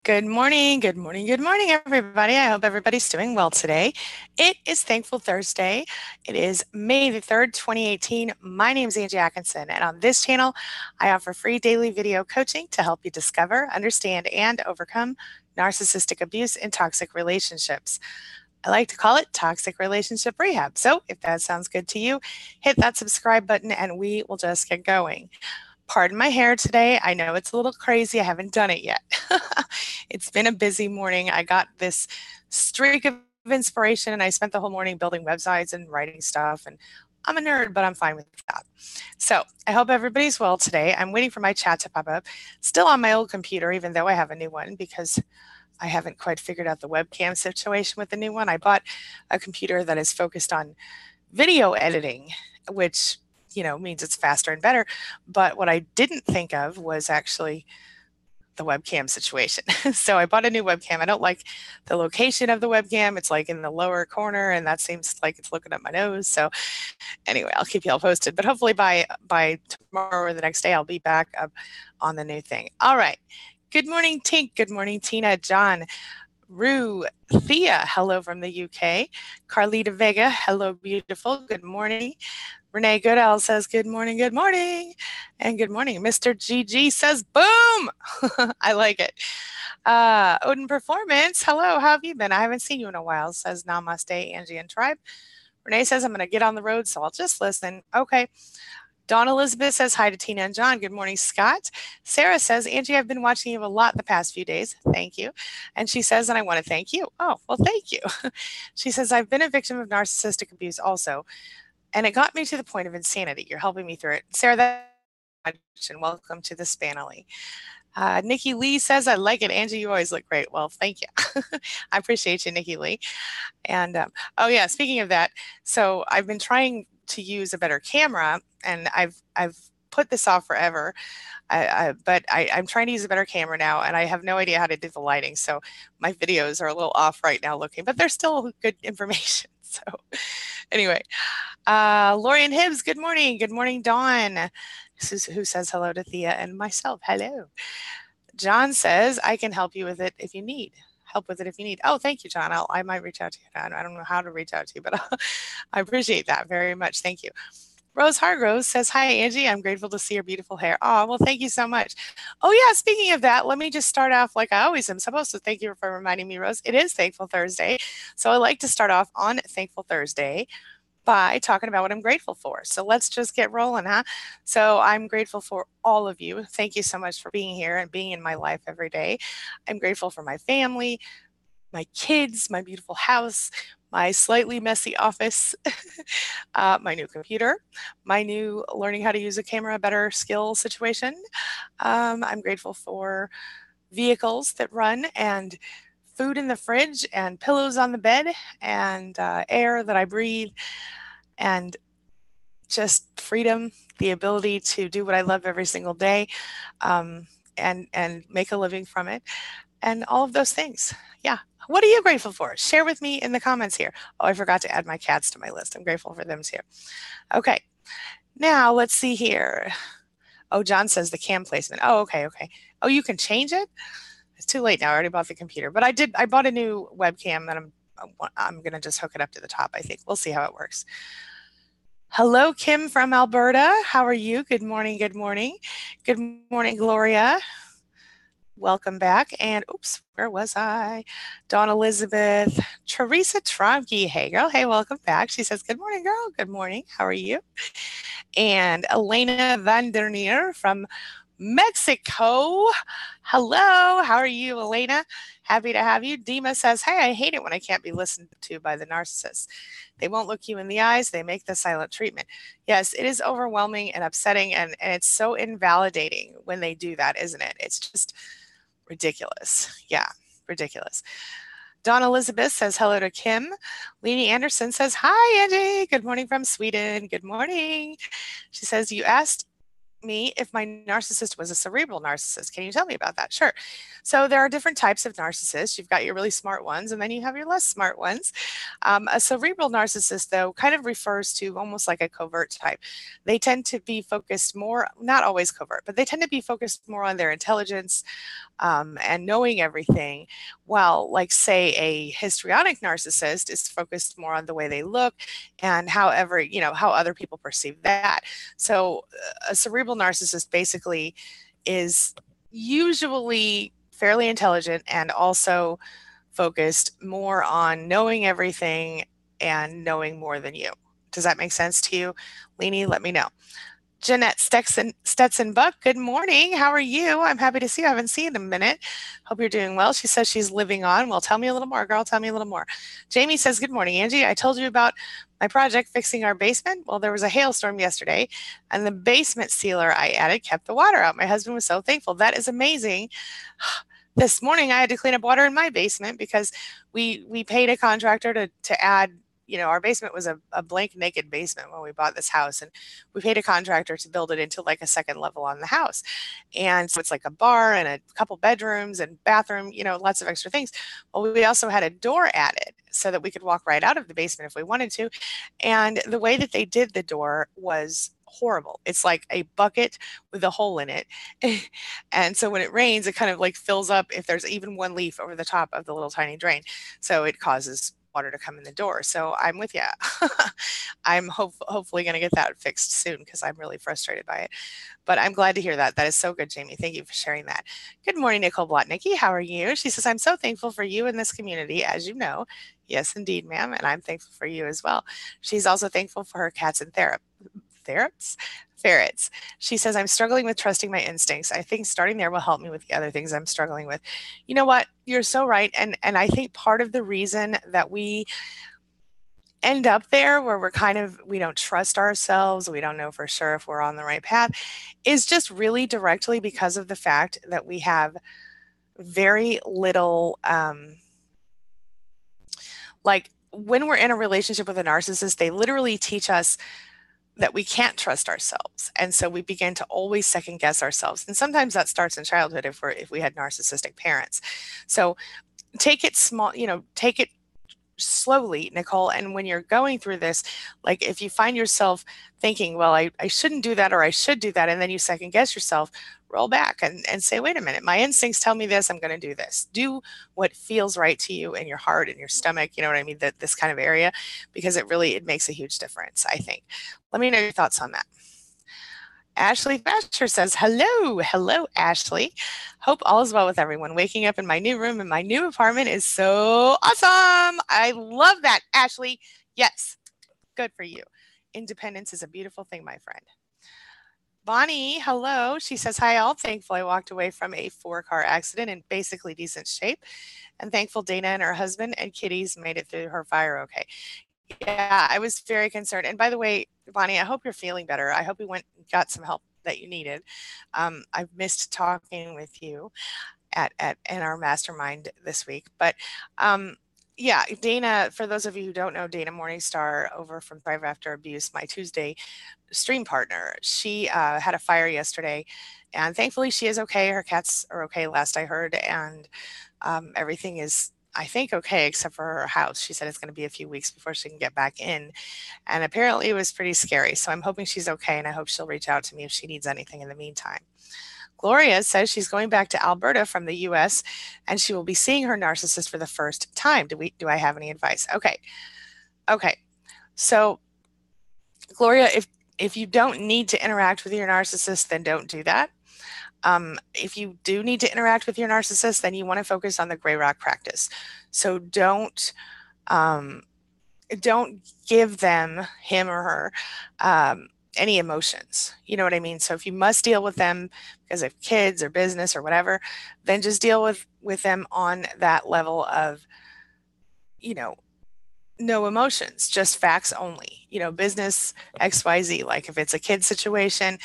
Good morning, good morning, good morning, everybody. I hope everybody's doing well today. It is Thankful Thursday. It is May the 3rd, 2018. My name is Angie Atkinson, and on this channel, I offer free daily video coaching to help you discover, understand, and overcome narcissistic abuse in toxic relationships. I like to call it toxic relationship rehab. So if that sounds good to you, hit that subscribe button and we will just get going. Pardon my hair today. I know it's a little crazy. I haven't done it yet. It's been a busy morning. I got this streak of inspiration and I spent the whole morning building websites and writing stuff. And I'm a nerd, but I'm fine with that. So I hope everybody's well today. I'm waiting for my chat to pop up. Still on my old computer, even though I have a new one, because I haven't quite figured out the webcam situation with the new one. I bought a computer that is focused on video editing, which means it's faster and better. But what I didn't think of was actually the webcam situation. So I bought a new webcam. I don't like the location of the webcam. It's like in the lower corner, and that seems like it's looking at my nose. So anyway, I'll keep you all posted. But hopefully by tomorrow or the next day, I'll be back up on the new thing. All right. Good morning, Tink. Good morning, Tina, John, Rue, Thea, hello from the UK. Carlita Vega, hello, beautiful. Good morning. Renee Goodell says, good morning, good morning. And good morning. Mr. GG says, boom. I like it. Odin Performance, hello, how have you been? I haven't seen you in a while, says Namaste, Angie and Tribe. Renee says, I'm going to get on the road, so I'll just listen. Okay. Dawn Elizabeth says hi to Tina and John. Good morning, Scott. Sarah says, Angie, I've been watching you a lot the past few days. Thank you. And she says, and I want to thank you. Oh, well, thank you. She says, I've been a victim of narcissistic abuse also, and it got me to the point of insanity. You're helping me through it. Sarah, that's and welcome to the Spanily. Nikki Lee says, I like it. Angie, you always look great. Well, thank you. I appreciate you, Nikki Lee. And oh yeah, speaking of that, so I've been trying to use a better camera, and I've put this off forever. But I'm trying to use a better camera now, and I have no idea how to do the lighting. So my videos are a little off right now looking, but they're still good information. So anyway, Lorian Hibbs, good morning. Good morning, Dawn, who says hello to Thea and myself. Hello. John says, I can help you with it if you need. Help with it if you need. Oh, thank you, John. I might reach out to you. I don't know how to reach out to you, but I appreciate that very much. Thank you. Rose Hargrove says, hi, Angie. I'm grateful to see your beautiful hair. Oh, well, thank you so much. Oh, yeah, speaking of that, let me just start off like I always am supposed to. Thank you for reminding me, Rose. It is Thankful Thursday. So I like to start off on Thankful Thursday by talking about what I'm grateful for. So let's just get rolling, huh? So I'm grateful for all of you. Thank you so much for being here and being in my life every day. I'm grateful for my family, my kids, my beautiful house, my slightly messy office, my new computer, my new learning how to use a camera better skill situation. I'm grateful for vehicles that run and food in the fridge and pillows on the bed and air that I breathe and just freedom, the ability to do what I love every single day, and make a living from it, and all of those things. Yeah. What are you grateful for? Share with me in the comments here. Oh, I forgot to add my cats to my list. I'm grateful for them too. Okay. Now let's see here. Oh, John says the cam placement. Oh, okay, okay. Oh, you can change it? It's too late now. I already bought the computer, but I bought a new webcam and I'm going to just hook it up to the top, I think. We'll see how it works. Hello, Kim from Alberta. How are you? Good morning. Good morning. Good morning, Gloria. Welcome back. And oops, where was I? Dawn Elizabeth, Teresa Tromke. Hey, girl. Hey, welcome back. She says, good morning, girl. Good morning. How are you? And Elena Van der Neer from Mexico. Hello. How are you, Elena? Happy to have you. Dima says, hey, I hate it when I can't be listened to by the narcissist. They won't look you in the eyes. They make the silent treatment. Yes, it is overwhelming and upsetting, and it's so invalidating when they do that, isn't it? It's just ridiculous. Yeah, ridiculous. Dawn Elizabeth says hello to Kim. Leanie Anderson says, hi, Angie. Good morning from Sweden. Good morning. She says, you asked me if my narcissist was a cerebral narcissist. Can you tell me about that? Sure. So there are different types of narcissists. You've got your really smart ones, and then you have your less smart ones. A cerebral narcissist, though, kind of refers to almost like a covert type. They tend to be focused more, not always covert, but they tend to be focused more on their intelligence, and knowing everything, while, like, say, a histrionic narcissist is focused more on the way they look and however, how other people perceive that. So a cerebral narcissist basically is usually fairly intelligent and also focused more on knowing everything and knowing more than you. Does that make sense to you? Leanie, let me know. Jeanette Stetson Buck, good morning. How are you? I'm happy to see you. I haven't seen you in a minute. Hope you're doing well. She says she's living on. Well, tell me a little more, girl. Tell me a little more. Jamie says, good morning, Angie. I told you about my project fixing our basement. Well, there was a hailstorm yesterday, and the basement sealer I added kept the water out. My husband was so thankful. That is amazing. This morning, I had to clean up water in my basement because we paid a contractor to add. Our basement was a blank, naked basement when we bought this house, and we paid a contractor to build it into like a second level on the house. And so it's like a bar and a couple bedrooms and bathroom, lots of extra things. Well, we also had a door added so that we could walk right out of the basement if we wanted to. And the way that they did the door was horrible. It's like a bucket with a hole in it. And so when it rains, it kind of like fills up if there's even one leaf over the top of the little tiny drain. So it causes water to come in the door. So I'm with you. I'm hopefully going to get that fixed soon because I'm really frustrated by it. But I'm glad to hear that. That is so good, Jamie. Thank you for sharing that. Good morning, Nicole Blotnicki. How are you? She says, I'm so thankful for you in this community, as you know. Yes, indeed, ma'am. And I'm thankful for you as well. She's also thankful for her cats and ferrets. She says, I'm struggling with trusting my instincts. I think starting there will help me with the other things I'm struggling with. You know what? You're so right. And I think part of the reason that we end up there where we don't trust ourselves, we don't know for sure if we're on the right path, is just really directly because of the fact that we have very little, like when we're in a relationship with a narcissist, they literally teach us that we can't trust ourselves. And so we begin to always second guess ourselves. And sometimes that starts in childhood if we had narcissistic parents. So take it small, take it slowly, Nicole. And when you're going through this, like if you find yourself thinking, well, I shouldn't do that, or I should do that, and then you second guess yourself, roll back and say, wait a minute, my instincts tell me this, I'm going to do this. Do what feels right to you in your heart and your stomach, you know what I mean, this kind of area, because it makes a huge difference, I think. Let me know your thoughts on that. Ashley Thatcher says, hello, Ashley. Hope all is well with everyone. Waking up in my new room in my new apartment is so awesome. I love that, Ashley. Yes, good for you. Independence is a beautiful thing, my friend. Bonnie, hello. She says, hi, all. Thankful I walked away from a 4-car accident in basically decent shape. And thankful Dana and her husband and kitties made it through her fire okay. Yeah, I was very concerned. And by the way, Bonnie, I hope you're feeling better. I hope you went and got some help that you needed. I've missed talking with you in our mastermind this week. But yeah, Dana, for those of you who don't know, Dana Morningstar over from Thrive After Abuse, my Tuesday stream partner, she had a fire yesterday, and thankfully she is okay. Her cats are okay, last I heard, and everything is, I think, okay, except for her house. She said it's going to be a few weeks before she can get back in, and apparently it was pretty scary. So I'm hoping she's okay, and I hope she'll reach out to me if she needs anything in the meantime. Gloria says she's going back to Alberta from the US, and she will be seeing her narcissist for the first time. Do I have any advice? Okay. So Gloria, if you don't need to interact with your narcissist, then don't do that. If you do need to interact with your narcissist, then you want to focus on the gray rock practice. So don't give them, him or her, any emotions. You know what I mean? So if you must deal with them because of kids or business or whatever, then just deal with them on that level of, no emotions, just facts only. Business XYZ. Like if it's a kid situation,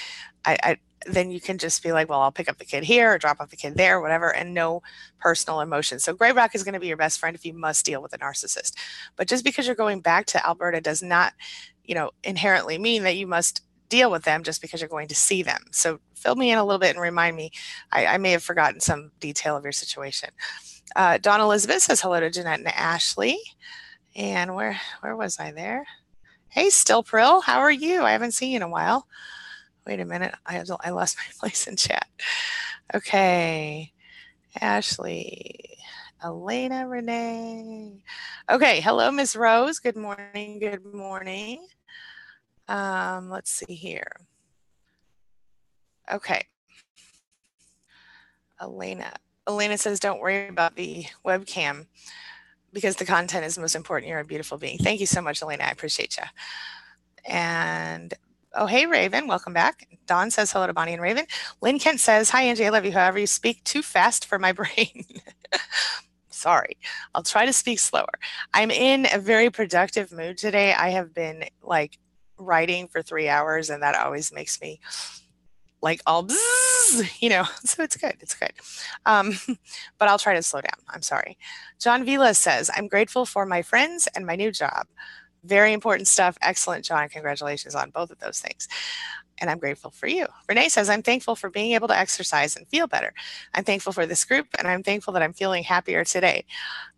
then you can just be like, well, I'll pick up the kid here or drop off the kid there, whatever, and no personal emotions. So gray rock is going to be your best friend if you must deal with a narcissist. But just because you're going back to Alberta does not, inherently mean that you must deal with them just because you're going to see them. So fill me in a little bit and remind me. I may have forgotten some detail of your situation. Dawn Elizabeth says hello to Jeanette and Ashley. And where was I there? Hey, Still Prill, how are you? I haven't seen you in a while. Wait a minute, I lost my place in chat. Okay, Ashley, Elena, Renee. Okay, hello, Miss Rose. Good morning, good morning. Let's see here. Okay. Elena says, don't worry about the webcam because the content is most important. You're a beautiful being. Thank you so much, Elena. I appreciate you. And oh, hey, Raven, welcome back. Dawn says hello to Bonnie and Raven. Lynn Kent says, hi, Angie, I love you. However, you speak too fast for my brain. Sorry, I'll try to speak slower. I'm in a very productive mood today. I have been like writing for 3 hours, and that always makes me like all bzzz, you know, so it's good. It's good. But I'll try to slow down. I'm sorry. John Vila says, I'm grateful for my friends and my new job. Very important stuff. Excellent, John. Congratulations on both of those things. And I'm grateful for you. Renee says, I'm thankful for being able to exercise and feel better. I'm thankful for this group, and I'm thankful that I'm feeling happier today.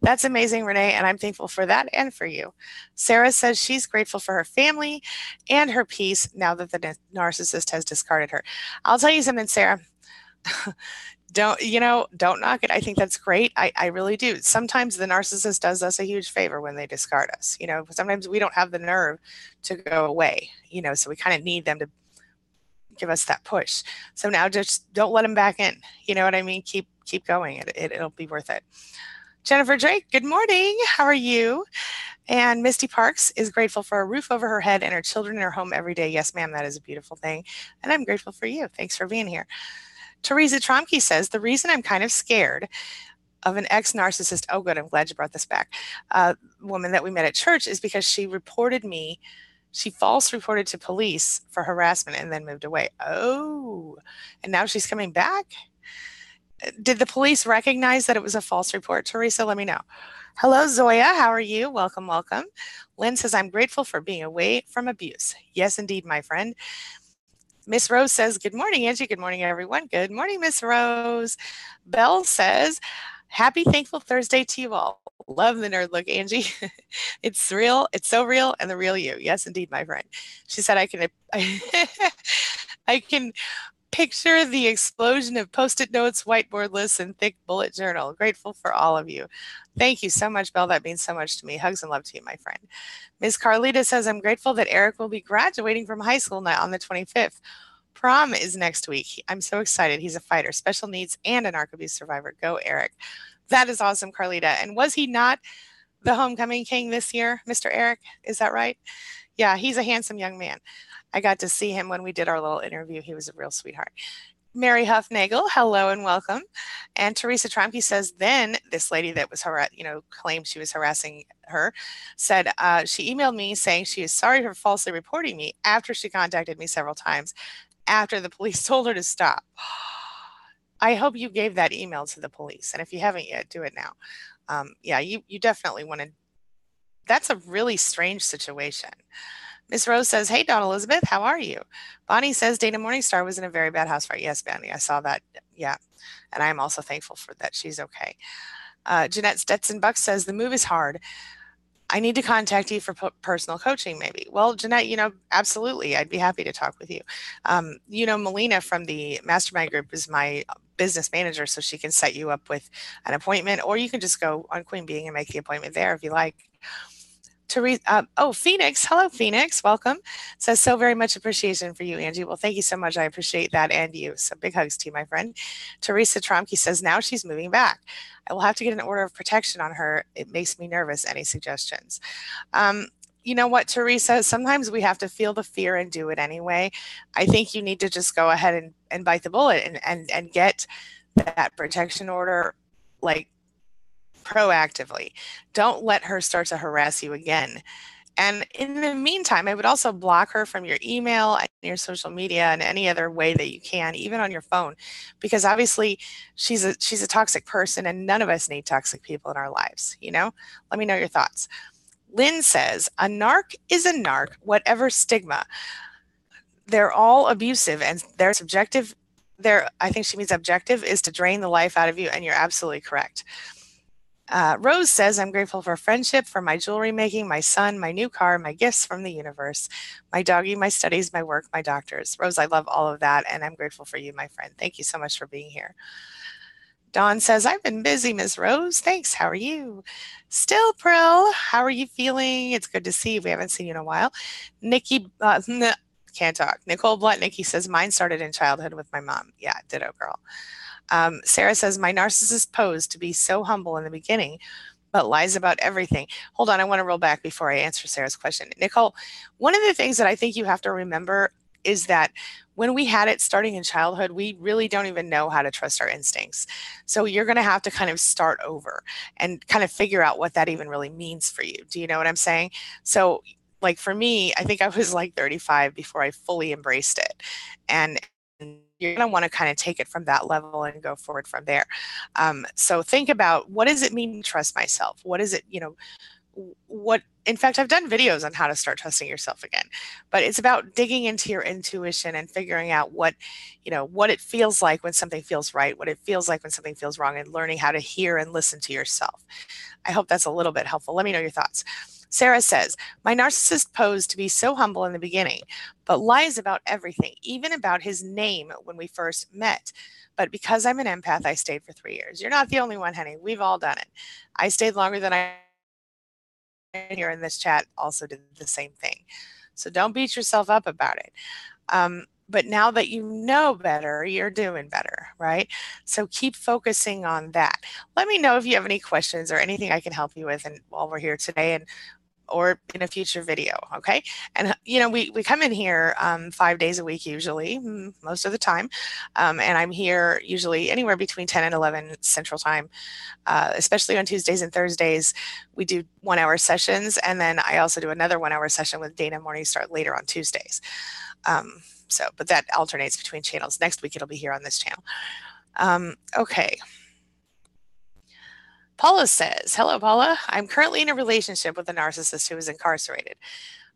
That's amazing, Renee, and I'm thankful for that and for you. Sarah says she's grateful for her family and her peace now that the narcissist has discarded her. I'll tell you something, Sarah. Don't knock it. I think that's great. I really do. Sometimes the narcissist does us a huge favor when they discard us. Sometimes we don't have the nerve to go away, so we kind of need them to give us that push. So now just don't let them back in. You know what I mean? Keep going. It'll be worth it. Jennifer Drake, good morning. How are you? And Misty Parks is grateful for a roof over her head and her children in her home every day. Yes, ma'am, that is a beautiful thing. And I'm grateful for you. Thanks for being here. Teresa Tromke says, the reason I'm kind of scared of an ex-narcissist, oh good, I'm glad you brought this back, woman that we met at church is because she false reported to police for harassment and then moved away. Oh, and now she's coming back? Did the police recognize that it was a false report, Teresa? Let me know. Hello, Zoya. How are you? Welcome, welcome. Lynn says, I'm grateful for being away from abuse. Yes, indeed, my friend. Miss Rose says, good morning, Angie. Good morning, everyone. Good morning, Miss Rose. Belle says, happy Thankful Thursday to you all. Love the nerd look, Angie. It's real. It's so real, and the real you. Yes, indeed, my friend. She said, I can picture the explosion of Post-it notes, whiteboard lists, and thick bullet journal. Grateful for all of you. Thank you so much, Belle. That means so much to me. Hugs and love to you, my friend. Ms. Carlita says, I'm grateful that Eric will be graduating from high school now on the 25th. Prom is next week. I'm so excited. He's a fighter, special needs, and an narc abuse survivor. Go, Eric. That is awesome, Carlita. And was he not the homecoming king this year, Mr. Eric? Is that right? Yeah, he's a handsome young man. I got to see him when we did our little interview. He was a real sweetheart. Mary Huffnagel, hello and welcome. And Teresa Tromke says, then this lady that was claimed she was harassing her, said she emailed me saying she is sorry for falsely reporting me after she contacted me several times after the police told her to stop. I hope you gave that email to the police. And if you haven't yet, do it now. Yeah, you definitely want to. That's a really strange situation. Miss Rose says, hey, Dawn Elizabeth, how are you? Bonnie says, Dana Morningstar was in a very bad house fire. Yes, Bonnie, I saw that. Yeah. And I'm also thankful for that. She's okay. Jeanette Stetson Buck says, the move is hard. I need to contact you for personal coaching, maybe. Well, Jeanette, absolutely. I'd be happy to talk with you. Melina from the mastermind group is my business manager, so she can set you up with an appointment, or you can just go on Queen Being and make the appointment there if you like. Phoenix. Hello, Phoenix. Welcome. Says so very much appreciation for you, Angie. Well, thank you so much. I appreciate that and you. So big hugs to you, my friend. Teresa Tromke says now she's moving back. I will have to get an order of protection on her. It makes me nervous. Any suggestions? You know what, Teresa? Sometimes we have to feel the fear and do it anyway. I think you need to just go ahead and bite the bullet and get that protection order like proactively. Don't let her start to harass you again. And in the meantime, I would also block her from your email and your social media and any other way that you can, even on your phone, because obviously she's a toxic person, and none of us need toxic people in our lives. Let me know your thoughts. Lynn says, a narc is a narc, whatever stigma. they're all abusive, and their subjective, I think she means objective, is to drain the life out of you, and you're absolutely correct. Rose says, I'm grateful for friendship, for my jewelry making, my son, my new car, my gifts from the universe, my doggy, my studies, my work, my doctors. Rose, I love all of that, and I'm grateful for you, my friend. Thank you so much for being here. Dawn says, I've been busy, Miss Rose. Thanks. How are you? Still, Prill. How are you feeling? It's good to see you. We haven't seen you in a while. Nikki, can't talk. Nicole Nikki says, mine started in childhood with my mom. Yeah, ditto, girl. Sarah says, my narcissist posed to be so humble in the beginning, but lies about everything. Hold on, I want to roll back before I answer Sarah's question. Nicole, one of the things that I think you have to remember is that when we had it starting in childhood, we really don't even know how to trust our instincts. So you're going to have to kind of start over and kind of figure out what that even really means for you. Do you know what I'm saying? So, like for me, I think I was like 35 before I fully embraced it. And you're going to want to kind of take it from that level and go forward from there. So think about, what does it mean to trust myself? What is it, what, in fact, I've done videos on how to start trusting yourself again, but it's about digging into your intuition and figuring out what it feels like when something feels right, what it feels like when something feels wrong, and learning how to hear and listen to yourself. I hope that's a little bit helpful. Let me know your thoughts. Sarah says, my narcissist posed to be so humble in the beginning, but lies about everything, even about his name when we first met. But because I'm an empath, I stayed for 3 years. You're not the only one, honey. We've all done it. I stayed longer than I here in this chat also did the same thing. So don't beat yourself up about it. But now that you know better, you're doing better, right? So keep focusing on that. Let me know if you have any questions or anything I can help you with, and while we're here today, or in a future video, okay? And we come in here 5 days a week usually, most of the time, and I'm here usually anywhere between 10 and 11 Central Time, especially on Tuesdays and Thursdays. We do 1-hour sessions, and then I also do another 1-hour session with Dana Morningstar later on Tuesdays. But that alternates between channels. Next week it'll be here on this channel. Okay. Paula says, hello, Paula. I'm currently in a relationship with a narcissist who is incarcerated.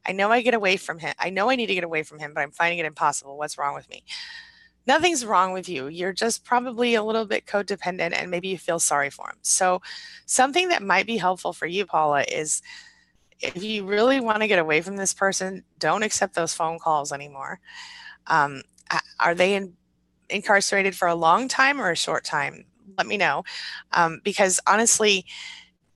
I know I get away from him. I know I need to get away from him, but I'm finding it impossible. What's wrong with me? Nothing's wrong with you. You're just probably a little bit codependent, and maybe you feel sorry for him. So something that might be helpful for you, Paula, is if you really want to get away from this person, don't accept those phone calls anymore. Are they incarcerated for a long time or a short time? Let me know, because honestly,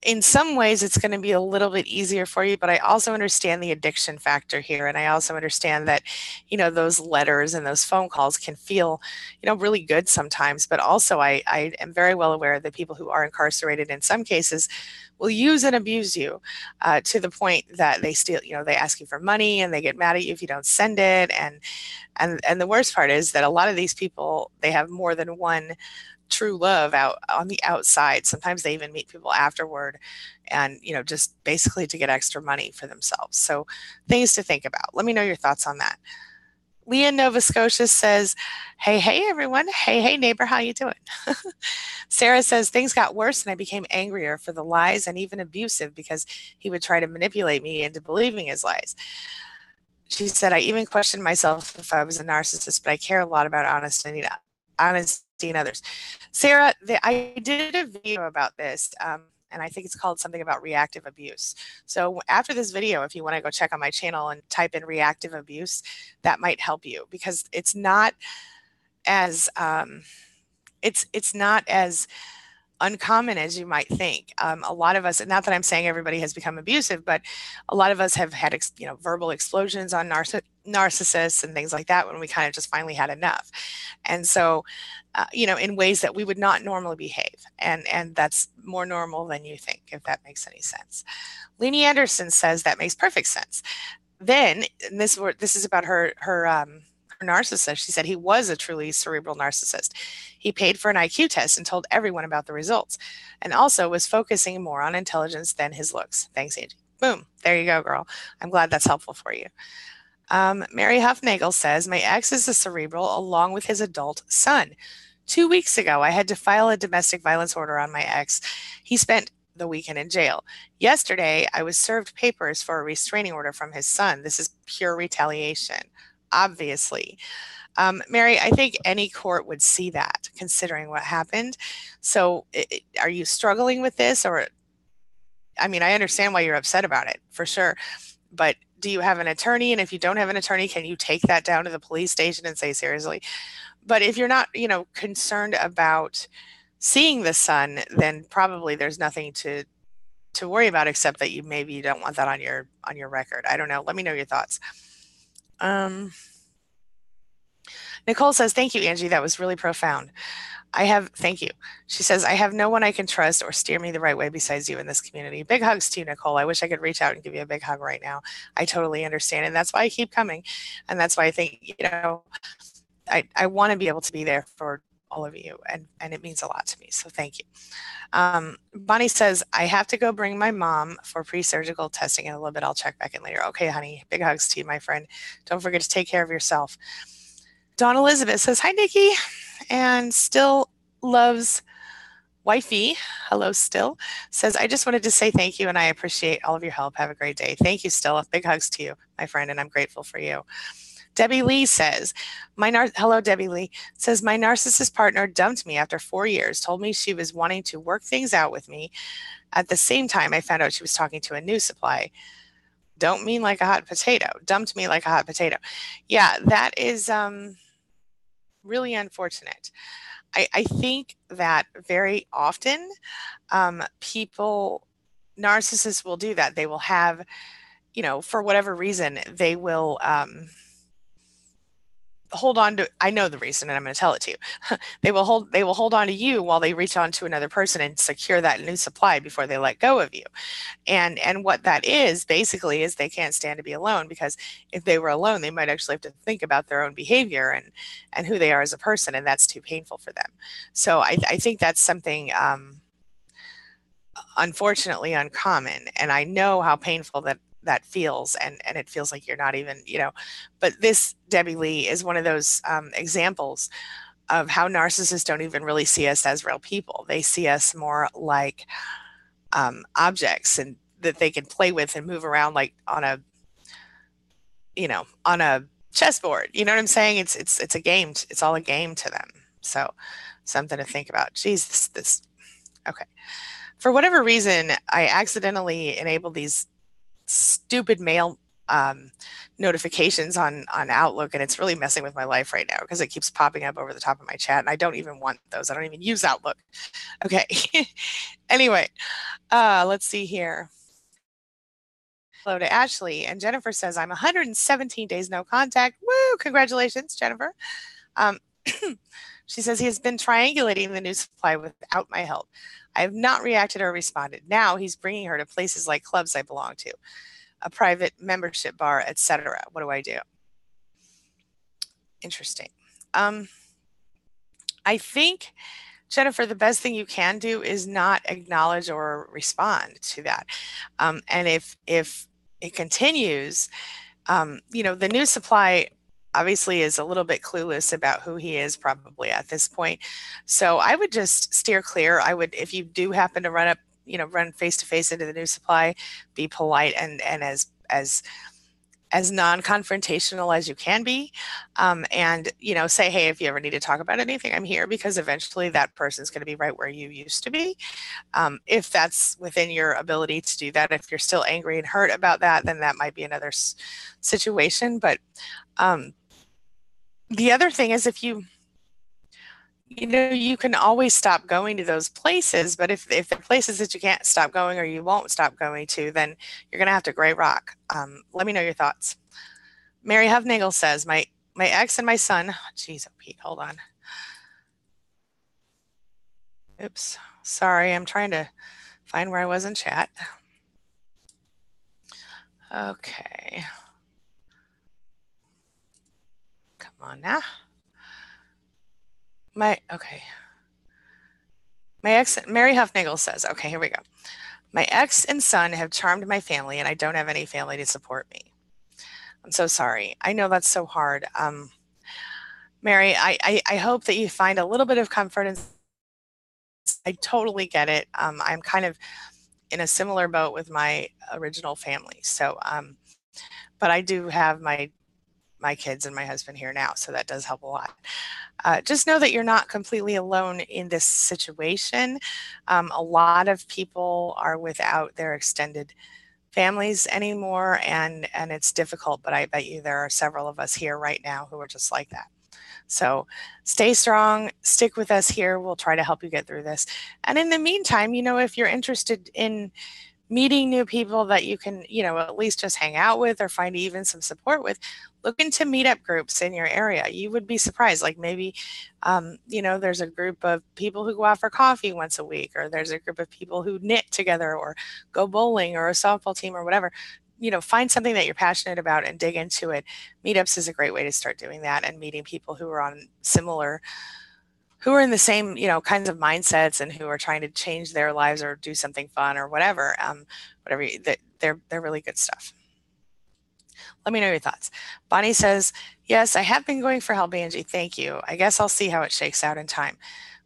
in some ways it's going to be a little bit easier for you, but I also understand the addiction factor here, and I also understand that those letters and those phone calls can feel really good sometimes, but also I am very well aware that people who are incarcerated in some cases will use and abuse you to the point that they steal, they ask you for money and they get mad at you if you don't send it, and the worst part is that a lot of these people, they have more than one true love out on the outside. Sometimes they even meet people afterward, and just basically to get extra money for themselves. So things to think about. Let me know your thoughts on that. Leah Nova Scotia says, hey everyone. Hey neighbor, how you doing? Sarah says, things got worse and I became angrier for the lies and even abusive because he would try to manipulate me into believing his lies. She said, I even questioned myself if I was a narcissist, but I care a lot about honesty in others. Sarah, I did a video about this, and I think it's called something about reactive abuse. So after this video, if you want to go check on my channel and type in reactive abuse, that might help you, because it's not as it's not as uncommon as you might think. A lot of us, not that I'm saying everybody has become abusive, but a lot of us have had verbal explosions on narcissists and things like that when we kind of just finally had enough. And so in ways that we would not normally behave, and that's more normal than you think, if that makes any sense. Leanie Anderson says that makes perfect sense. Then, and this is about her narcissist. She said he was a truly cerebral narcissist. He paid for an IQ test and told everyone about the results, and also was focusing more on intelligence than his looks. Thanks, Angie. Boom. There you go, girl. I'm glad that's helpful for you. Mary Huffnagel says, my ex is a cerebral along with his adult son. 2 weeks ago, I had to file a domestic violence order on my ex. He spent the weekend in jail. Yesterday, I was served papers for a restraining order from his son. This is pure retaliation. obviously. Mary, I think any court would see that, considering what happened. So, are you struggling with this? Or, I mean, I understand why you're upset about it, for sure. But do you have an attorney? And if you don't have an attorney, can you take that down to the police station and say, seriously? But if you're not, concerned about seeing the son, then probably there's nothing to worry about, except that maybe you don't want that on your record. I don't know. Let me know your thoughts. Nicole says, thank you, Angie. That was really profound. Thank you. She says, I have no one I can trust or steer me the right way besides you in this community. Big hugs to you, Nicole. I wish I could reach out and give you a big hug right now. I totally understand. And that's why I keep coming. And that's why I think, I want to be able to be there for all of you. And it means a lot to me. So thank you. Bonnie says, I have to go bring my mom for pre-surgical testing in a little bit. I'll check back in later. Okay, honey. Big hugs to you, my friend. Don't forget to take care of yourself. Dawn Elizabeth says, hi, Nikki. And still loves wifey. Hello, still. Says, I just wanted to say thank you and I appreciate all of your help. Have a great day. Thank you, still. Big hugs to you, my friend, and I'm grateful for you. Debbie Lee says, hello, Debbie Lee, says, my narcissist partner dumped me after 4 years, told me she was wanting to work things out with me. At the same time, I found out she was talking to a new supply. Don't mean like a hot potato. Dumped me like a hot potato. Yeah, that is really unfortunate. I think that very often narcissists will do that. They will have, for whatever reason, they will hold on to, I know the reason and I'm going to tell it to you. They will hold on to you while they reach on to another person and secure that new supply before they let go of you. And what that is basically is they can't stand to be alone, because if they were alone, they might actually have to think about their own behavior and who they are as a person, and that's too painful for them. So I think that's something unfortunately uncommon, and I know how painful that feels, and it feels like you're not even, but this, Debbie Lee, is one of those examples of how narcissists don't even really see us as real people. They see us more like objects, and that they can play with and move around like on a chessboard. You know what I'm saying? It's a game. It's all a game to them. So something to think about. Geez, this okay. For whatever reason, I accidentally enabled these stupid mail notifications on Outlook, and it's really messing with my life right now because it keeps popping up over the top of my chat, and I don't even want those. I don't even use Outlook. Okay. Anyway, let's see here. Hello to Ashley, and Jennifer says, I'm 117 days no contact. Woo! Congratulations, Jennifer. She says, he has been triangulating the new supply without my help. I have not reacted or responded. Now he's bringing her to places like clubs I belong to, a private membership bar, etc. What do I do? Interesting. I think, Jennifer, the best thing you can do is not acknowledge or respond to that. And if it continues, the new supply obviously is a little bit clueless about who he is probably at this point. So I would just steer clear. If you do happen to run face to face into the new supply, be polite and as non-confrontational as you can be, and say, hey, if you ever need to talk about anything, I'm here, because eventually that person's going to be right where you used to be. If that's within your ability to do that. If you're still angry and hurt about that, then that might be another situation. But the other thing is, if you can always stop going to those places, but if the places that you can't stop going or you won't stop going to, then you're going to have to gray rock. Let me know your thoughts. Mary Hovnagel says, my ex and my son, geez, oh Pete, hold on. Oops, sorry, I'm trying to find where I was in chat. Okay. Come on now. My ex, Mary Huffnagel says, okay, here we go. My ex and son have charmed my family, and I don't have any family to support me. I'm so sorry. I know that's so hard. Mary, I hope that you find a little bit of comfort, and I totally get it. I'm kind of in a similar boat with my original family. So, but I do have my my kids and my husband here now, so that does help a lot. Just know that you're not completely alone in this situation. A lot of people are without their extended families anymore, and it's difficult, but I bet you there are several of us here right now who are just like that. So stay strong, stick with us here. We'll try to help you get through this. And in the meantime, if you're interested in meeting new people that you can, at least just hang out with or find even some support with, look into meetup groups in your area. You would be surprised. Like maybe, there's a group of people who go out for coffee once a week, or there's a group of people who knit together or go bowling or a softball team or whatever. Find something that you're passionate about and dig into it. Meetups is a great way to start doing that and meeting people who are who are in the same, kinds of mindsets and who are trying to change their lives or do something fun or whatever. They're really good stuff. Let me know your thoughts. Bonnie says, yes, I have been going for help, Angie. Thank you. I guess I'll see how it shakes out in time.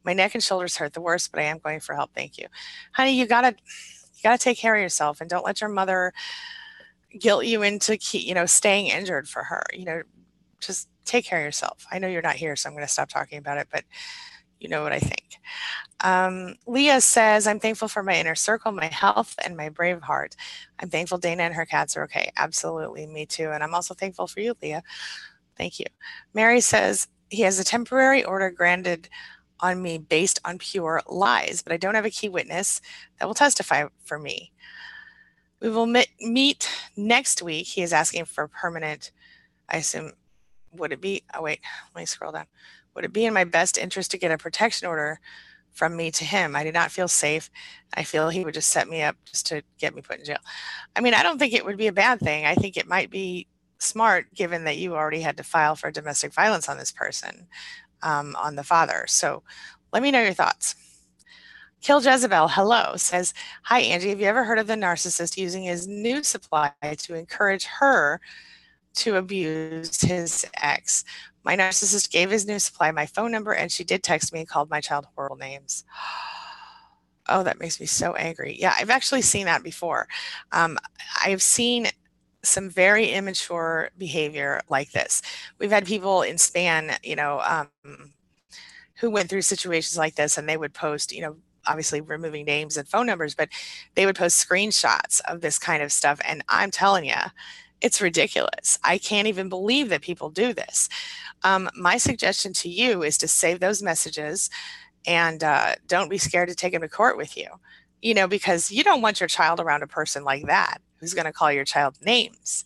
My neck and shoulders hurt the worst, but I am going for help. Thank you. Honey, you gotta take care of yourself, and don't let your mother guilt you into, staying injured for her. Just take care of yourself. I know you're not here, so I'm going to stop talking about it, but you know what I think. Leah says, I'm thankful for my inner circle, my health, and my brave heart. I'm thankful Dana and her cats are okay. Absolutely, me too. And I'm also thankful for you, Leah. Thank you. Mary says, he has a temporary order granted on me based on pure lies, but I don't have a key witness that will testify for me. We will meet next week. He is asking for permanent, I assume, would it be, oh wait, let me scroll down. Would it be in my best interest to get a protection order from me to him? I do not feel safe. I feel he would just set me up just to get me put in jail. I mean, I don't think it would be a bad thing. I think it might be smart given that you already had to file for domestic violence on this person, on the father. So let me know your thoughts. Kill Jezebel, hello, says, hi, Angie, have you ever heard of the narcissist using his new supply to encourage her to abuse his ex? My narcissist gave his new supply my phone number, and she did text me and called my child horrible names. Oh, that makes me so angry. Yeah, I've actually seen that before. I've seen some very immature behavior like this. We've had people in Span, who went through situations like this, and they would post, obviously removing names and phone numbers, but they would post screenshots of this kind of stuff. And I'm telling you, it's ridiculous. I can't even believe that people do this. My suggestion to you is to save those messages and don't be scared to take them to court with you, because you don't want your child around a person like that who's going to call your child names.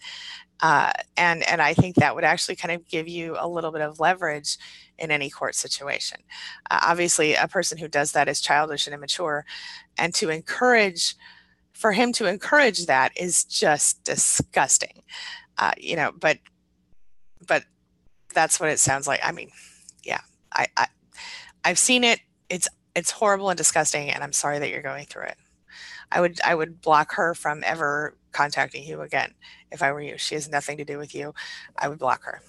And I think that would actually kind of give you a little bit of leverage in any court situation. Obviously, a person who does that is childish and immature, and for him to encourage that is just disgusting. But that's what it sounds like. I mean, yeah, I've seen it. It's horrible and disgusting, and I'm sorry that you're going through it. I would block her from ever contacting you again if I were you. She has nothing to do with you. I would block her.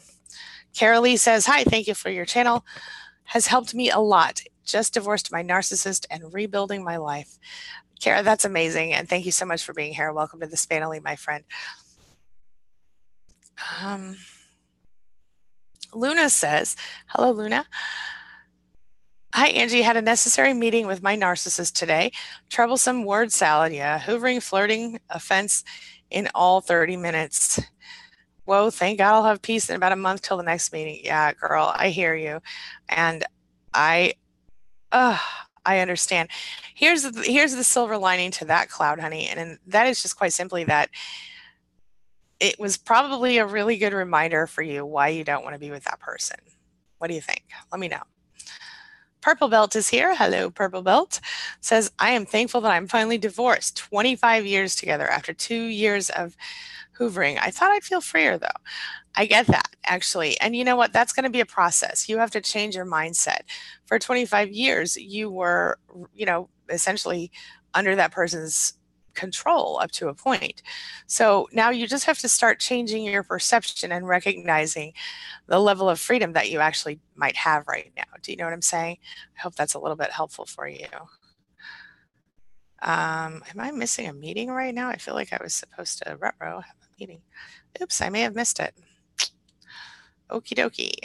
Carolee says, hi, thank you for your channel. Has helped me a lot. Just divorced my narcissist and rebuilding my life. Kara, that's amazing. And thank you so much for being here. Welcome to the Spanily, my friend. Luna says, hello, Luna. Hi, Angie. Had a necessary meeting with my narcissist today. Troublesome word salad. Yeah. Hoovering, flirting, offense in all 30 minutes. Whoa, thank God I'll have peace in about a month till the next meeting. Yeah, girl, I hear you. And I understand. Here's the silver lining to that cloud, honey. And that is just quite simply that it was probably a really good reminder for you why you don't want to be with that person. What do you think? Let me know. Purple Belt is here. Hello, Purple Belt. Says, I am thankful that I'm finally divorced. 25 years together after 2 years of hoovering. I thought I'd feel freer though. I get that, actually. And you know what? That's going to be a process. You have to change your mindset. For 25 years, you were, essentially under that person's control up to a point. So now you just have to start changing your perception and recognizing the level of freedom that you actually might have right now. Do you know what I'm saying? I hope that's a little bit helpful for you. Am I missing a meeting right now? I feel like I was supposed to have a meeting. Oops, I may have missed it. Okie dokie.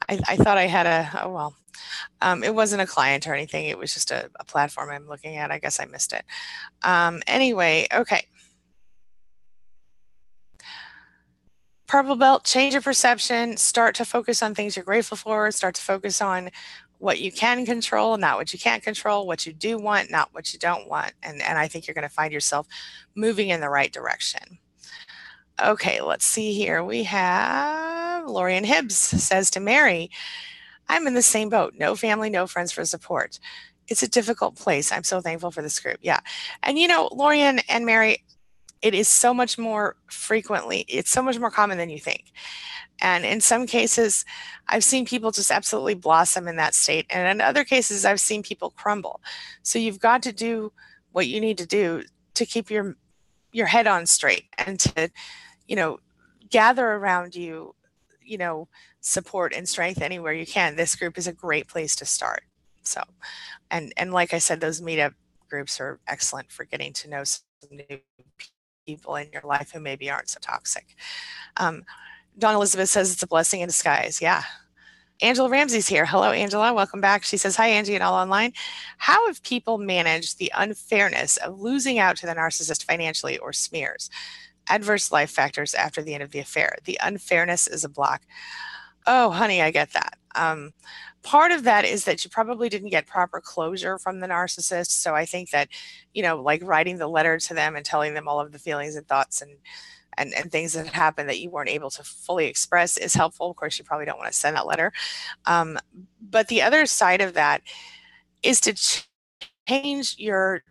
I thought I had oh well. It wasn't a client or anything. It was just a platform I'm looking at. I guess I missed it. Anyway, okay. Purple belt, change your perception, start to focus on things you're grateful for, start to focus on what you can control, not what you can't control, what you do want, not what you don't want. And I think you're going to find yourself moving in the right direction. Okay, let's see here. We have Lorian Hibbs says to Mary, I'm in the same boat. No family, no friends for support. It's a difficult place. I'm so thankful for this group. Yeah. And Lorian and Mary, it is so much more frequently, it's so much more common than you think. And in some cases, I've seen people just absolutely blossom in that state. And in other cases, I've seen people crumble. So you've got to do what you need to do to keep your head on straight and to, gather around you, support and strength anywhere you can. This group is a great place to start. So, and like I said, those meetup groups are excellent for getting to know some new people in your life who maybe aren't so toxic. Dawn Elizabeth says it's a blessing in disguise. Yeah. Angela Ramsey's here. Hello, Angela. Welcome back. She says, hi, Angie and all online. How have people managed the unfairness of losing out to the narcissist financially or smears? Adverse life factors after the end of the affair. The unfairness is a block. Oh, honey, I get that. Part of that is that you probably didn't get proper closure from the narcissist. So I think that, like writing the letter to them and telling them all of the feelings and thoughts and things that happened that you weren't able to fully express is helpful. Of course, you probably don't want to send that letter. But the other side of that is to change your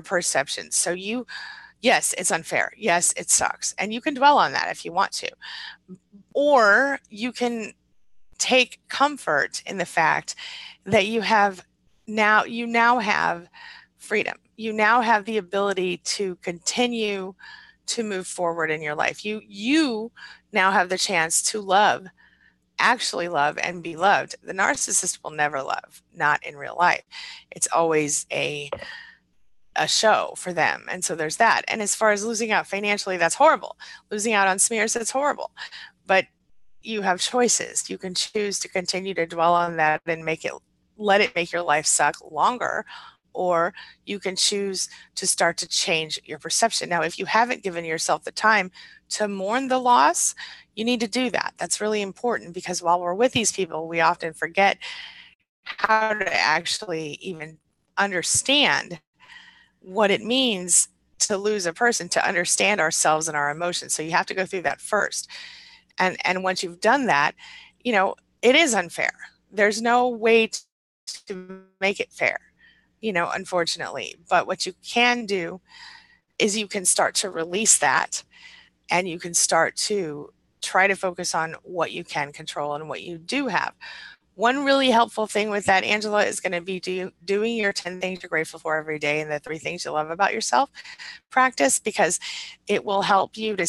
perception. So yes, it's unfair. Yes, it sucks. And you can dwell on that if you want to. Or you can take comfort in the fact that you now have freedom. You now have the ability to continue to move forward in your life. You now have the chance to actually love and be loved. The narcissist will never love, not in real life. It's always a show for them. And so there's that. And as far as losing out financially, that's horrible. Losing out on smears, that's horrible. But you have choices. You can choose to continue to dwell on that and let it make your life suck longer, or you can choose to start to change your perception. Now, if you haven't given yourself the time to mourn the loss, you need to do that. That's really important, because while we're with these people, we often forget how to actually even understand what it means to lose a person, to understand ourselves and our emotions. So you have to go through that first. And once you've done that, it is unfair. There's no way to make it fair, unfortunately. But what you can do is you can start to release that, and you can start to try to focus on what you can control and what you do have. One really helpful thing with that, Angela, is going to be doing your 10 things you're grateful for every day and the 3 things you love about yourself practice, because it will help you to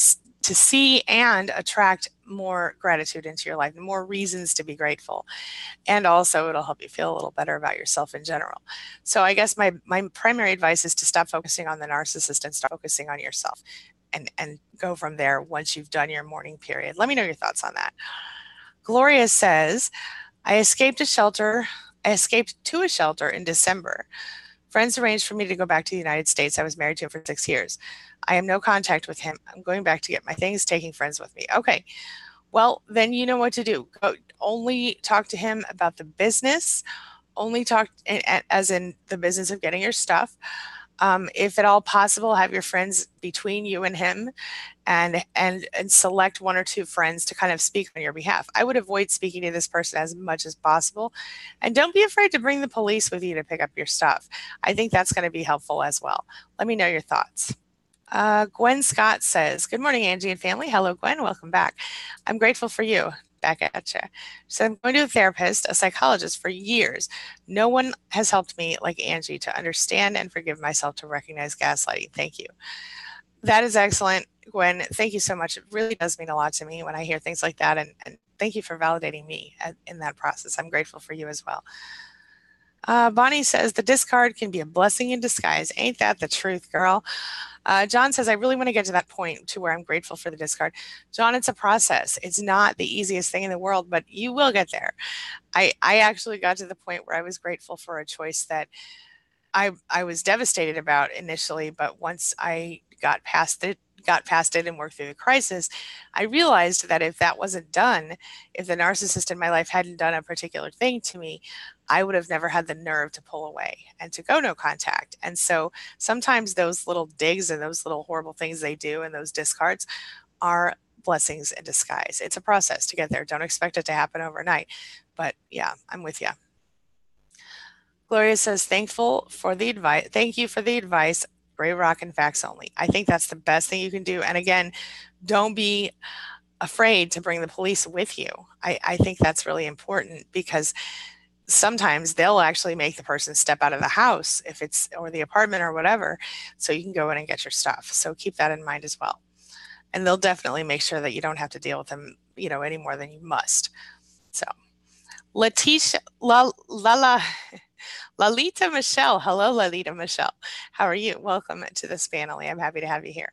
see and attract more gratitude into your life, more reasons to be grateful. And also it'll help you feel a little better about yourself in general. So I guess my primary advice is to stop focusing on the narcissist and start focusing on yourself, and go from there once you've done your mourning period. Let me know your thoughts on that. Gloria says, I escaped to a shelter in December. Friends arranged for me to go back to the United States. I was married to him for 6 years. I have no contact with him. I'm going back to get my things, taking friends with me. Okay. Well, then you know what to do. Only talk to him about the business. Only talk as in the business of getting your stuff. If at all possible, have your friends between you and him, and select 1 or 2 friends to kind of speak on your behalf. I would avoid speaking to this person as much as possible. And don't be afraid to bring the police with you to pick up your stuff. I think that's going to be helpful as well. Let me know your thoughts. Gwen Scott says, good morning, Angie and family. Hello, Gwen. Welcome back. I'm grateful for you. Back at you. So I'm going to a therapist, a psychologist for years. No one has helped me like Angie to understand and forgive myself, to recognize gaslighting. Thank you. That is excellent, Gwen. Thank you so much. It really does mean a lot to me when I hear things like that. And thank you for validating me in that process. I'm grateful for you as well. Bonnie says the discard can be a blessing in disguise. Ain't that the truth, girl? John says, I really want to get to that point to where I'm grateful for the discard. John, it's a process. It's not the easiest thing in the world, but you will get there. I actually got to the point where I was grateful for a choice that I was devastated about initially, but once I got past it and worked through the crisis, I realized that if that wasn't done, if the narcissist in my life hadn't done a particular thing to me, I would have never had the nerve to pull away and to go no contact. And so sometimes those little digs and those little horrible things they do and those discards are blessings in disguise. It's a process to get there. Don't expect it to happen overnight. But yeah, I'm with you. Gloria says, thankful for the advice. Thank you for the advice. Brave rock and facts only. I think that's the best thing you can do. And again, don't be afraid to bring the police with you. I think that's really important because sometimes they'll actually make the person step out of the house if it's, or the apartment or whatever, so you can go in and get your stuff. So keep that in mind as well. And they'll definitely make sure that you don't have to deal with them, any more than you must. So Letitia, Lalita Michelle. Hello, Lalita Michelle. How are you? Welcome to this family. I'm happy to have you here.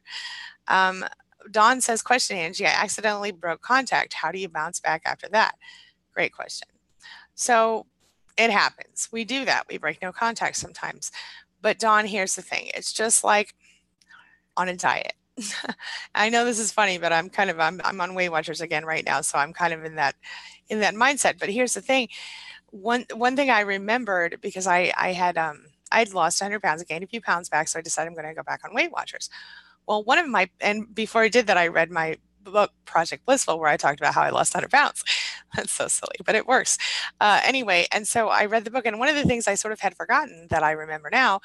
Dawn says, question, Angie, I accidentally broke contact. How do you bounce back after that? Great question. So it happens. We do that. We break no contact sometimes. But Dawn, here's the thing. It's just like on a diet. I know this is funny, but I'm on Weight Watchers again right now. So I'm kind of in that mindset. But here's the thing. One thing I remembered, because I'd lost 100 pounds, I gained a few pounds back, so I decided I'm going to go back on Weight Watchers. Well, and before I did that, I read my book, Project Blissful, where I talked about how I lost 100 pounds. That's so silly, but it works. Anyway, and so I read the book, and one of the things I sort of had forgotten that I remember now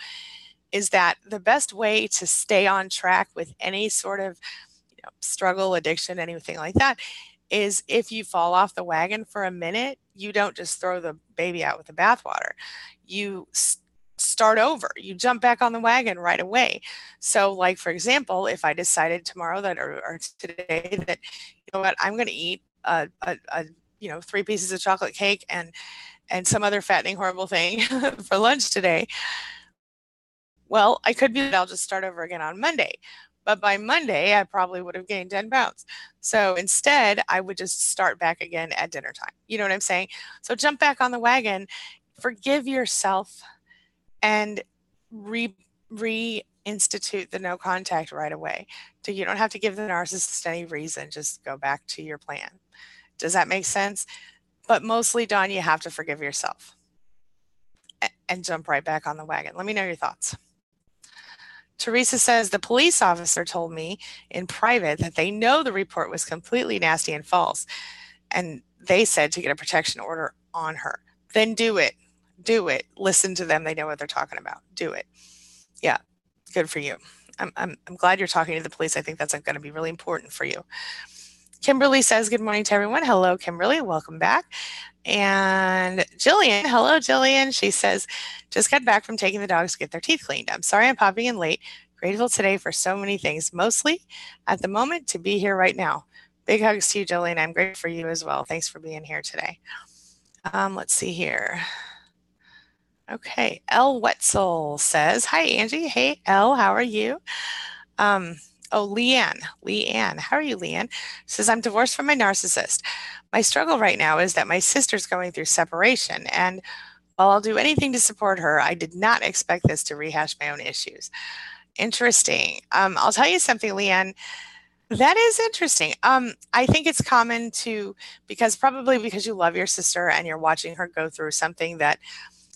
is that the best way to stay on track with any sort of struggle, addiction, anything like that, is if you fall off the wagon for a minute, you don't just throw the baby out with the bathwater. You start over. You jump back on the wagon right away. So, like, for example, if I decided tomorrow that or today that, what, I'm going to eat 3 pieces of chocolate cake and some other fattening horrible thing for lunch today, well, I could be that I'll just start over again on Monday. But by Monday, I probably would have gained 10 pounds. So instead, I would just start back again at dinner time. You know what I'm saying? So jump back on the wagon, forgive yourself, and reinstitute the no contact right away. So you don't have to give the narcissist any reason. Just go back to your plan. Does that make sense? But mostly, Dawn, you have to forgive yourself and jump right back on the wagon. Let me know your thoughts. Teresa says, the police officer told me in private that they know the report was completely nasty and false. And they said to get a protection order on her. Then do it. Do it. Listen to them. They know what they're talking about. Do it. Yeah, good for you. I'm glad you're talking to the police. I think that's going to be really important for you. Kimberly says, good morning to everyone. Hello, Kimberly. Welcome back. And Jillian, hello, Jillian. She says, just got back from taking the dogs to get their teeth cleaned. I'm sorry I'm popping in late. Grateful today for so many things, mostly at the moment to be here right now. Big hugs to you, Jillian. I'm grateful for you as well. Thanks for being here today. Let's see here. Okay, Elle Wetzel says, hi, Angie. Hey, Elle, how are you? Leanne, how are you, Leanne? Says, I'm divorced from my narcissist. My struggle right now is that my sister's going through separation, and while I'll do anything to support her, I did not expect this to rehash my own issues. Interesting. I'll tell you something, Leanne. That is interesting. I think it's common probably because you love your sister and you're watching her go through something that,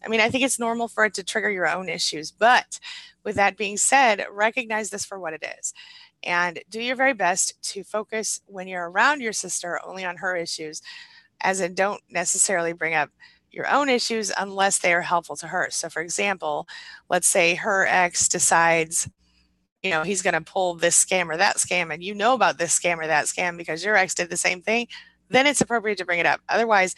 I think it's normal for it to trigger your own issues. But with that being said, recognize this for what it is. And do your very best to focus when you're around your sister only on her issues, as in don't necessarily bring up your own issues unless they are helpful to her. So for example, let's say her ex decides, he's going to pull this scam or that scam, and you know about this scam or that scam because your ex did the same thing, then it's appropriate to bring it up. Otherwise,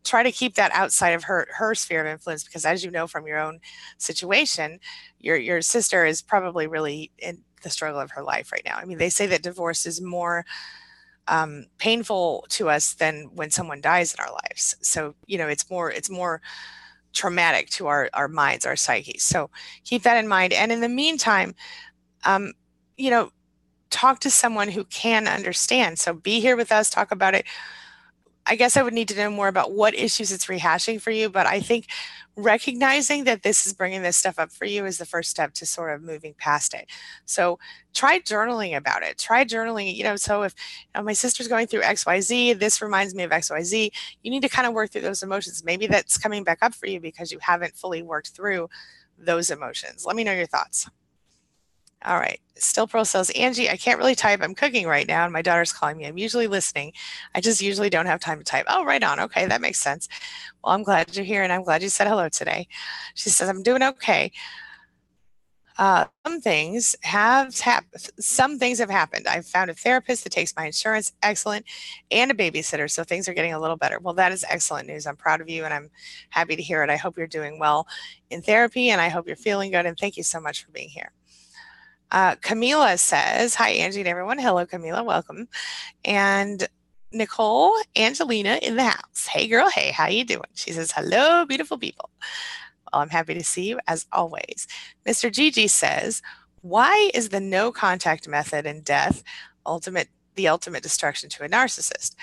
try to keep that outside of her sphere of influence, because as you know from your own situation, your sister is probably really in the struggle of her life right now. They say that divorce is more painful to us than when someone dies in our lives. So, it's more traumatic to our minds, our psyches. So keep that in mind. And in the meantime, you know, talk to someone who can understand. So be here with us, talk about it. I guess I would need to know more about what issues it's rehashing for you, but I think recognizing that this is bringing this stuff up for you is the first step to sort of moving past it. So try journaling about it. Try journaling, so if my sister's going through XYZ, this reminds me of XYZ, you need to kind of work through those emotions. Maybe that's coming back up for you because you haven't fully worked through those emotions. Let me know your thoughts. All right. Still Pearl says, Angie, I can't really type. I'm cooking right now, and my daughter's calling me. I'm usually listening. I just usually don't have time to type. Oh, right on. Okay, that makes sense. Well, I'm glad you're here, and I'm glad you said hello today. She says, I'm doing okay. Some things have happened. I've found a therapist that takes my insurance, excellent, and a babysitter, so things are getting a little better. Well, that is excellent news. I'm proud of you, and I'm happy to hear it. I hope you're doing well in therapy, and I hope you're feeling good, and thank you so much for being here. Camila says, hi, Angie and everyone. Hello, Camila. Welcome. And Nicole Angelina in the house. Hey, girl. Hey, how you doing? She says, hello, beautiful people. Well, I'm happy to see you as always. Mr. Gigi says, why is the no contact method in death the ultimate destruction to a narcissist?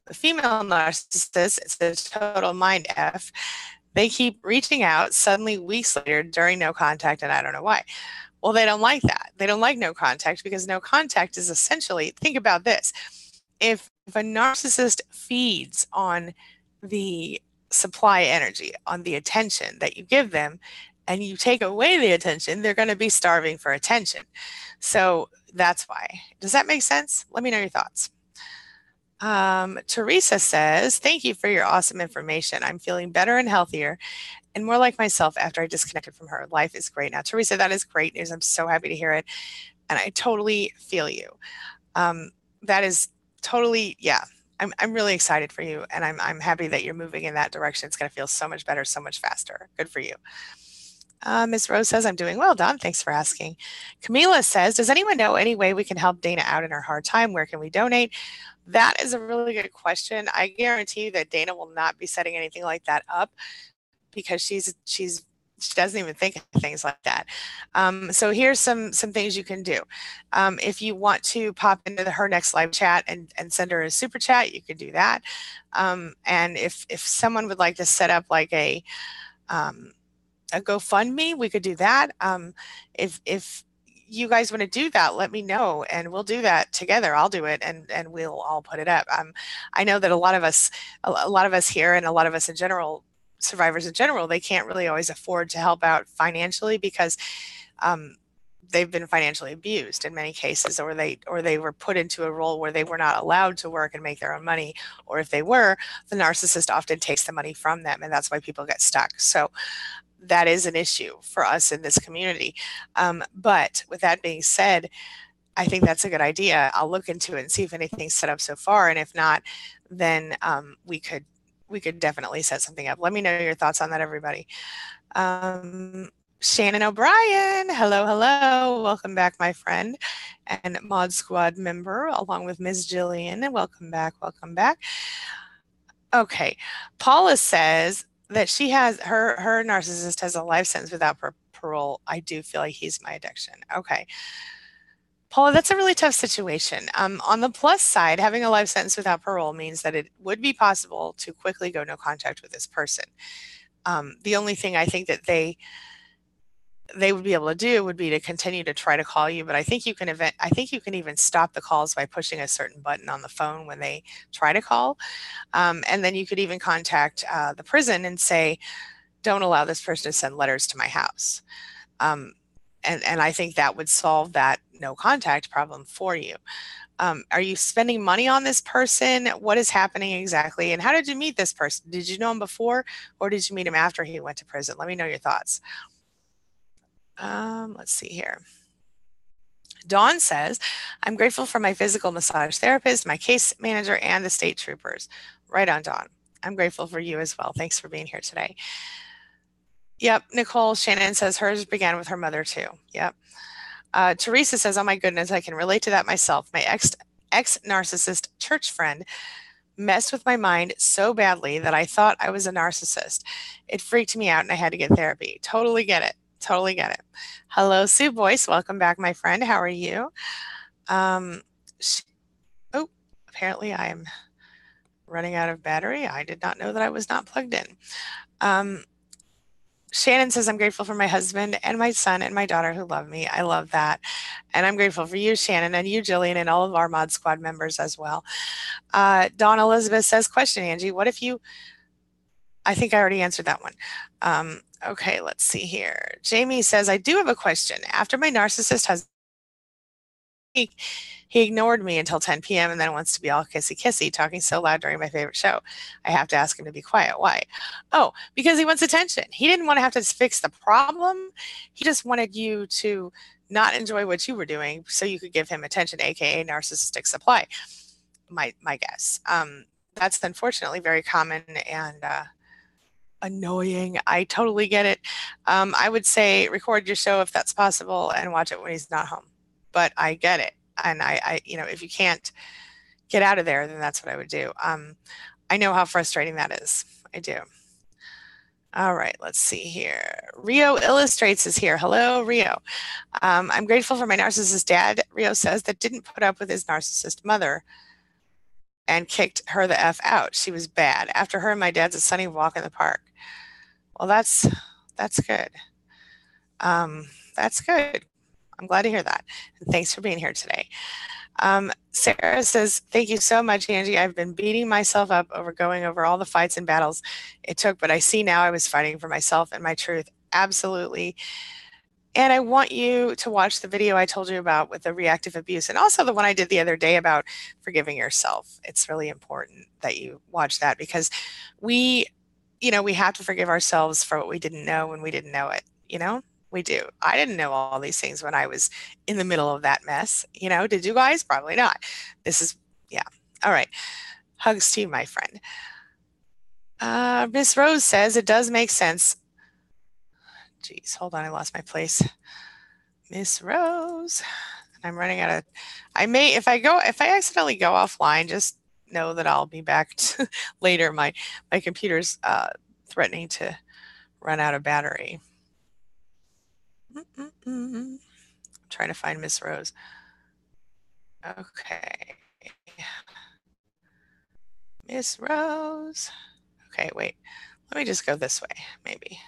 The female narcissist is a total mind F. They keep reaching out suddenly weeks later during no contact, and I don't know why. Well, they don't like that. They don't like no contact because no contact is essentially, think about this. If a narcissist feeds on the supply energy, on the attention that you give them, and you take away the attention, they're going to be starving for attention. So that's why. Does that make sense? Let me know your thoughts. Teresa says, thank you for your awesome information. I'm feeling better and healthier and more like myself after I disconnected from her. Life is great now. Teresa, that is great news. I'm so happy to hear it. And I totally feel you. That is totally, yeah. I'm really excited for you, and I'm happy that you're moving in that direction. It's going to feel so much better, so much faster. Good for you. Ms. Rose says, I'm doing well, Don. Thanks for asking. Camila says, does anyone know any way we can help Dana out in her hard time? Where can we donate? That is a really good question. I guarantee you that Dana will not be setting anything like that up because she doesn't even think of things like that. So here's some things you can do. If you want to pop into her next live chat and send her a super chat, you can do that. And if someone would like to set up like a GoFundMe, we could do that. If you guys want to do that, let me know and we'll do that together. I'll do it and we'll all put it up. I know that a lot of us here and a lot of us in general, survivors in general, they can't really always afford to help out financially because they've been financially abused in many cases, or they were put into a role where they were not allowed to work and make their own money, or if they were, the narcissist often takes the money from them, and that's why people get stuck. So that is an issue for us in this community. But with that being said, I think that's a good idea. I'll look into it and see if anything's set up so far, and if not, then we could definitely set something up. Let me know your thoughts on that, everybody. Shannon O'Brien, hello, hello. Welcome back, my friend and Mod Squad member, along with Ms. Jillian. Welcome back, welcome back. Okay, Paula says that she has, her narcissist has a life sentence without parole. I do feel like he's my addiction. Okay. Paula, that's a really tough situation. On the plus side, having a life sentence without parole means that it would be possible to quickly go no contact with this person. The only thing I think that they would be able to do would be to continue to try to call you, but I think you can even stop the calls by pushing a certain button on the phone when they try to call. And then you could even contact the prison and say, don't allow this person to send letters to my house. And I think that would solve that no contact problem for you. Are you spending money on this person? What is happening exactly? And how did you meet this person? Did you know him before, or did you meet him after he went to prison? Let me know your thoughts. Let's see here. Dawn says, I'm grateful for my physical massage therapist, my case manager, and the state troopers. Right on, Dawn. I'm grateful for you as well. Thanks for being here today. Yep, Nicole, Shannon says hers began with her mother too. Yep. Teresa says, oh my goodness, I can relate to that myself. My ex-narcissist church friend messed with my mind so badly that I thought I was a narcissist. It freaked me out and I had to get therapy. Totally get it. Totally get it. Hello, Sue Boyce. Welcome back, my friend. How are you? Um, oh, apparently I am running out of battery. I did not know that I was not plugged in. Shannon says, I'm grateful for my husband and my son and my daughter who love me. I love that. And I'm grateful for you, Shannon, and you, Jillian, and all of our Mod Squad members as well. Dawn Elizabeth says, question, Angie, what if you, I think I already answered that one. Okay, let's see here. Jamie says, I do have a question. After my narcissist husband, he ignored me until 10 p.m. and then wants to be all kissy-kissy, talking so loud during my favorite show. I have to ask him to be quiet. Why? Oh, because he wants attention. He didn't want to have to fix the problem. He just wanted you to not enjoy what you were doing so you could give him attention, aka narcissistic supply. My guess. That's unfortunately very common and annoying. I totally get it. I would say record your show if that's possible and watch it when he's not home. But I get it. And I if you can't get out of there, then that's what I would do. I know how frustrating that is. I do. All right, let's see here. Rio Illustrates is here. Hello, Rio. I'm grateful for my narcissist dad, Rio says, that didn't put up with his narcissist mother and kicked her the F out. She was bad. After her and my dad's a sunny walk in the park. Well, that's good. That's good. I'm glad to hear that. And thanks for being here today. Sarah says, thank you so much, Angie. I've been beating myself up over going over all the fights and battles it took, but I see now I was fighting for myself and my truth. Absolutely. And I want you to watch the video I told you about with the reactive abuse and also the one I did the other day about forgiving yourself. It's really important that you watch that because we have to forgive ourselves for what we didn't know when we didn't know it, We do. I didn't know all these things when I was in the middle of that mess. Did you guys? Probably not. Yeah. All right. Hugs to you, my friend. Miss Rose says it does make sense. Geez, hold on. I lost my place. Miss Rose. I'm running out of, if I accidentally go offline, just know that I'll be back later. My computer's threatening to run out of battery. I'm trying to find Miss Rose. Okay. Miss Rose. Okay, wait. Let me just go this way, maybe.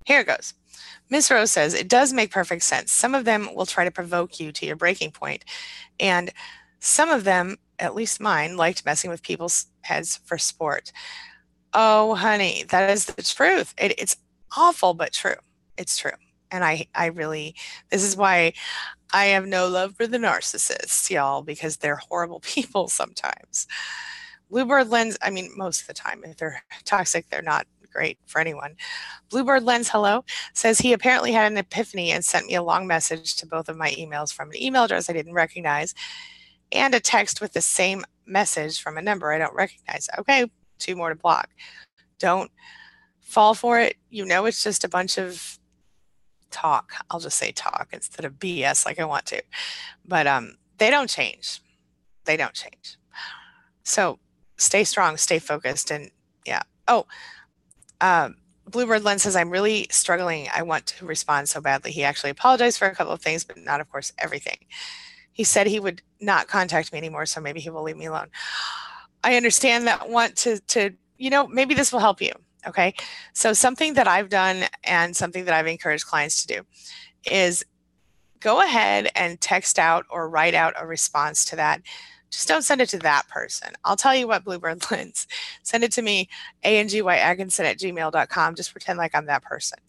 Here it goes. Miss Rose says, it does make perfect sense. Some of them will try to provoke you to your breaking point, and some of them, at least mine, liked messing with people's heads for sport. Oh, honey, that is the truth. It's awful, but true. It's true. And I really, this is why I have no love for the narcissists, y'all, because they're horrible people sometimes. Bluebird Lens, most of the time, if they're toxic, they're not great for anyone. Bluebird Lens, hello, says he apparently had an epiphany and sent me a long message to both of my emails from an email address I didn't recognize and a text with the same message from a number I don't recognize. Okay, 2 more to block. Don't fall for it. It's just a bunch of talk. I'll just say talk instead of BS like I want to. But they don't change. They don't change. So stay strong, stay focused, and yeah. Oh, Bluebird Lens says, I'm really struggling. I want to respond so badly. He actually apologized for a couple of things, but not, of course, everything. He said he would not contact me anymore, so maybe he will leave me alone. I understand that want to maybe this will help you. Okay. So something that I've done and something that I've encouraged clients to do is go ahead and text out or write out a response to that. Just don't send it to that person. I'll tell you what, Bluebird Lens, send it to me, angieatkinson@gmail.com. Just pretend like I'm that person.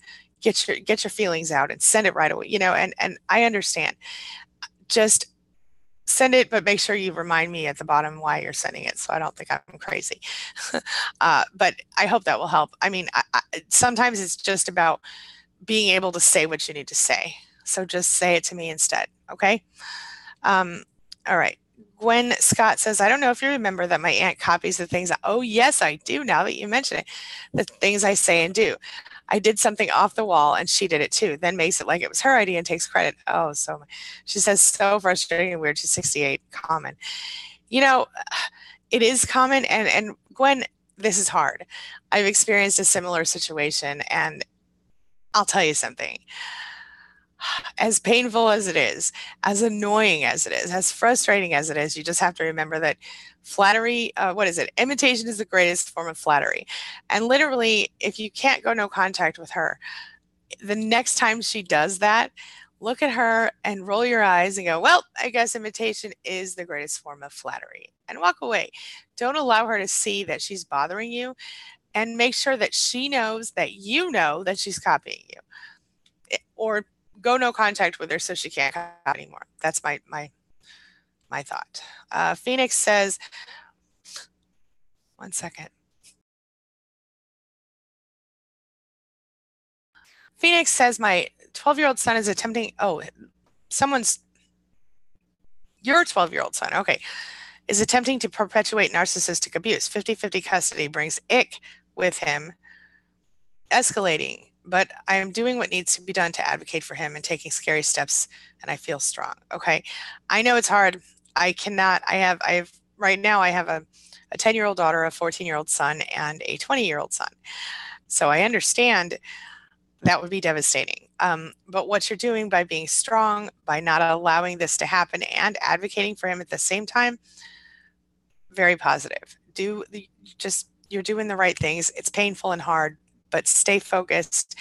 Get your feelings out and send it right away. And I understand. Just send it, but make sure you remind me at the bottom why you're sending it, so I don't think I'm crazy. But I hope that will help. Sometimes it's just about being able to say what you need to say. So just say it to me instead, okay? All right. Gwen Scott says, I don't know if you remember that my aunt copies the things. Oh, yes, I do, now that you mention it. The things I say and do. I did something off the wall and she did it too, then makes it like it was her idea and takes credit. Oh, so she says, so frustrating and weird. She's 68, common. You know, it is common. And Gwen, this is hard. I've experienced a similar situation, and I'll tell you something. As painful as it is, as annoying as it is, as frustrating as it is, you just have to remember that flattery, what is it? Imitation is the greatest form of flattery. And literally, if you can't go no contact with her, the next time she does that, look at her and roll your eyes and go, well, I guess imitation is the greatest form of flattery, and walk away. Don't allow her to see that she's bothering you, and make sure that she knows that you know that she's copying you, or go no contact with her so she can't copy anymore. That's my thought. Phoenix says, one second. Phoenix says, my 12-year-old son is attempting, your 12-year-old son, okay, is attempting to perpetuate narcissistic abuse. 50-50 custody brings ick with him, escalating, but I am doing what needs to be done to advocate for him and taking scary steps, and I feel strong. Okay. I know it's hard. I have right now I have a 10-year-old daughter, a 14-year-old son, and a 20-year-old son. So I understand that would be devastating. But what you're doing by being strong, by not allowing this to happen and advocating for him at the same time, very positive. You're doing the right things. It's painful and hard, but stay focused.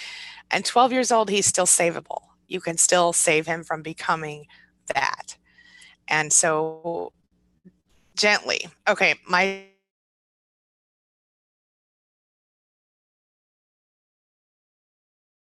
And 12 years old, he's still savable. You can still save him from becoming that. And so gently, okay, my